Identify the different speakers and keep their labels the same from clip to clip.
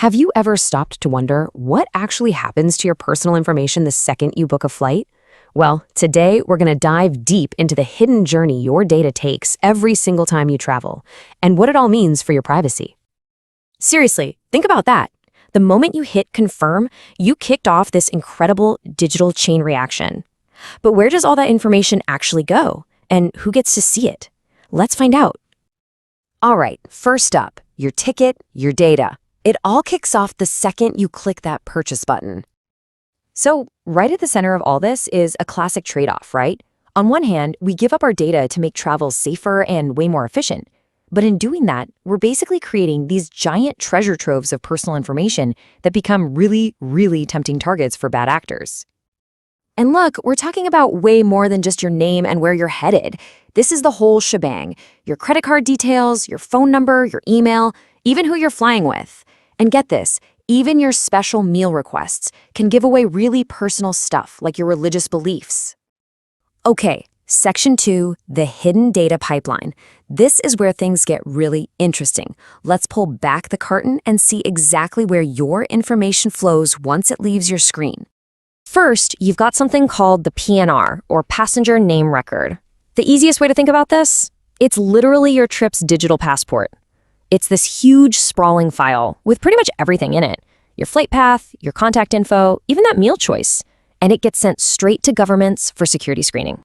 Speaker 1: Have you ever stopped to wonder what actually happens to your personal information the second you book a flight? Well, today we're going to dive deep into the hidden journey your data takes every single time you travel, and what it all means for your privacy. Seriously, think about that. The moment you hit confirm, you kicked off this incredible digital chain reaction. But where does all that information actually go? And who gets to see it? Let's find out. All right, first up, your ticket, your data. It all kicks off the second you click that purchase button. So, right at the center of all this is a classic trade-off, right? On one hand, we give up our data to make travel safer and way more efficient. But in doing that, we're basically creating these giant treasure troves of personal information that become really, really tempting targets for bad actors. And look, we're talking about way more than just your name and where you're headed. This is the whole shebang. Your credit card details, your phone number, your email, even who you're flying with. And get this, even your special meal requests can give away really personal stuff like your religious beliefs. Okay, Section 2, the hidden data pipeline. This is where things get really interesting. Let's pull back the curtain and see exactly where your information flows once it leaves your screen. First, you've got something called the PNR, or Passenger Name Record. The easiest way to think about this? It's literally your trip's digital passport. It's this huge, sprawling file with pretty much everything in it. Your flight path, your contact info, even that meal choice. And it gets sent straight to governments for security screening.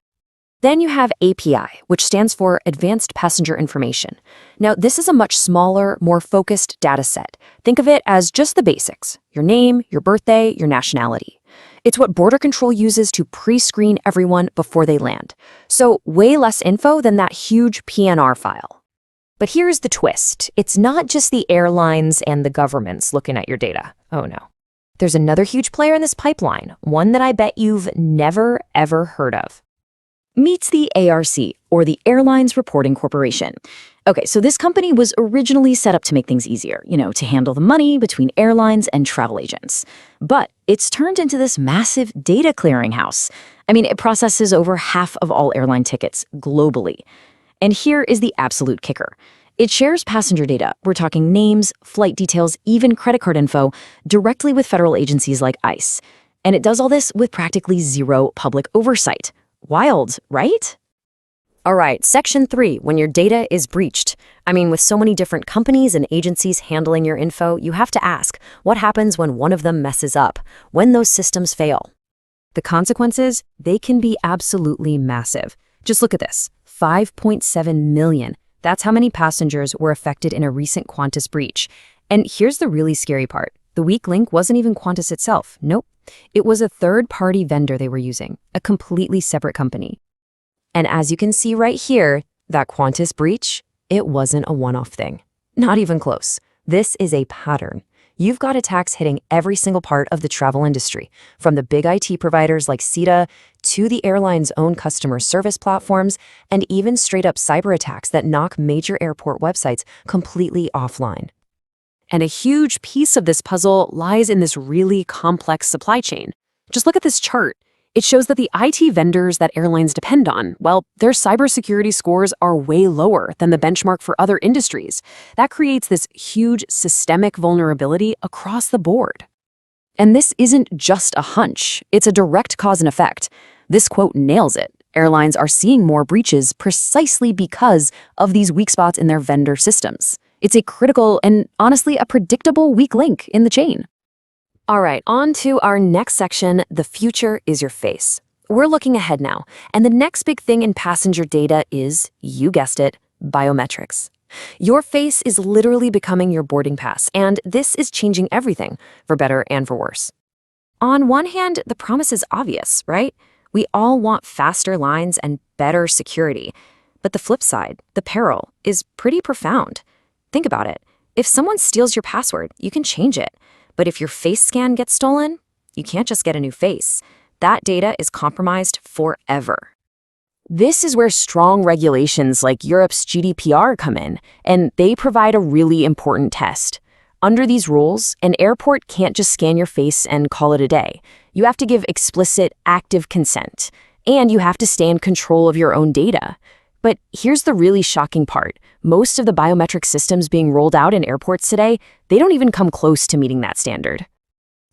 Speaker 1: Then you have API, which stands for Advanced Passenger Information. Now, this is a much smaller, more focused data set. Think of it as just the basics: your name, your birthday, your nationality. It's what border control uses to pre-screen everyone before they land. So way less info than that huge PNR file. But here's the twist. It's not just the airlines and the governments looking at your data. Oh no. There's another huge player in this pipeline, one that I bet you've never, ever heard of. Meets the ARC, or the Airlines Reporting Corporation. Okay, so this company was originally set up to make things easier, to handle the money between airlines and travel agents. But it's turned into this massive data clearinghouse. I mean, it processes over half of all airline tickets globally. And here is the absolute kicker. It shares passenger data. We're talking names, flight details, even credit card info, directly with federal agencies like ICE. And it does all this with practically zero public oversight. Wild, right? All right, Section 3, when your data is breached. I mean, with so many different companies and agencies handling your info, you have to ask, what happens when one of them messes up, when those systems fail? The consequences, they can be absolutely massive. Just look at this, 5.7 million. That's how many passengers were affected in a recent Qantas breach. And here's the really scary part. The weak link wasn't even Qantas itself. Nope. It was a third-party vendor they were using, a completely separate company. And as you can see right here, that Qantas breach, it wasn't a one-off thing. Not even close. This is a pattern. You've got attacks hitting every single part of the travel industry, from the big IT providers like SITA to the airline's own customer service platforms, and even straight-up cyber attacks that knock major airport websites completely offline. And a huge piece of this puzzle lies in this really complex supply chain. Just look at this chart. It shows that the IT vendors that airlines depend on, well, their cybersecurity scores are way lower than the benchmark for other industries. That creates this huge systemic vulnerability across the board. And this isn't just a hunch. It's a direct cause and effect. This quote nails it. Airlines are seeing more breaches precisely because of these weak spots in their vendor systems. It's a critical and, honestly, a predictable weak link in the chain. All right, on to our next section, the future is your face. We're looking ahead now, and the next big thing in passenger data is, you guessed it, biometrics. Your face is literally becoming your boarding pass, and this is changing everything, for better and for worse. On one hand, the promise is obvious, right? We all want faster lines and better security. But the flip side, the peril, is pretty profound. Think about it. If someone steals your password, you can change it. But if your face scan gets stolen, you can't just get a new face. That data is compromised forever. This is where strong regulations like Europe's GDPR come in, and they provide a really important test. Under these rules, an airport can't just scan your face and call it a day. You have to give explicit, active consent, and you have to stay in control of your own data. But here's the really shocking part. Most of the biometric systems being rolled out in airports today, they don't even come close to meeting that standard.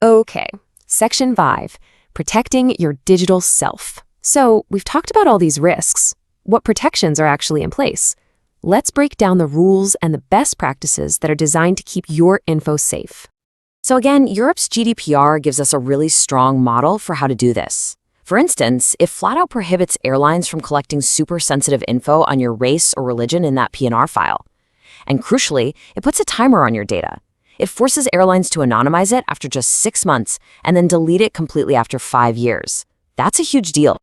Speaker 1: Okay, Section 5, protecting your digital self. So we've talked about all these risks. What protections are actually in place? Let's break down the rules and the best practices that are designed to keep your info safe. So again, Europe's GDPR gives us a really strong model for how to do this. For instance, it flat out prohibits airlines from collecting super sensitive info on your race or religion in that PNR file. And crucially, it puts a timer on your data. It forces airlines to anonymize it after just 6 months and then delete it completely after 5 years. That's a huge deal.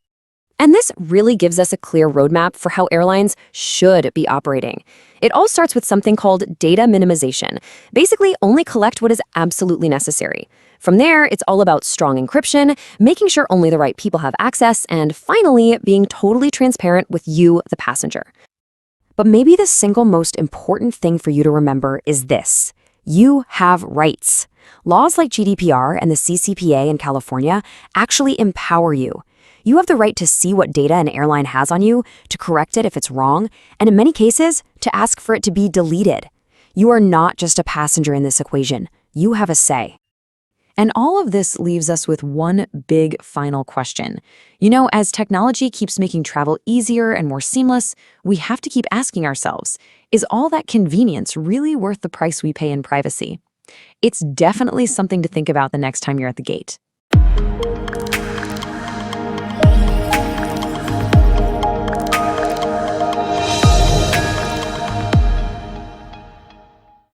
Speaker 1: And this really gives us a clear roadmap for how airlines should be operating. It all starts with something called data minimization. Basically, only collect what is absolutely necessary. From there, it's all about strong encryption, making sure only the right people have access, and finally, being totally transparent with you, the passenger. But maybe the single most important thing for you to remember is this. You have rights. Laws like GDPR and the CCPA in California actually empower you. You have the right to see what data an airline has on you, to correct it if it's wrong, and in many cases, to ask for it to be deleted. You are not just a passenger in this equation. You have a say. And all of this leaves us with one big final question. As technology keeps making travel easier and more seamless, we have to keep asking ourselves, is all that convenience really worth the price we pay in privacy? It's definitely something to think about the next time you're at the gate.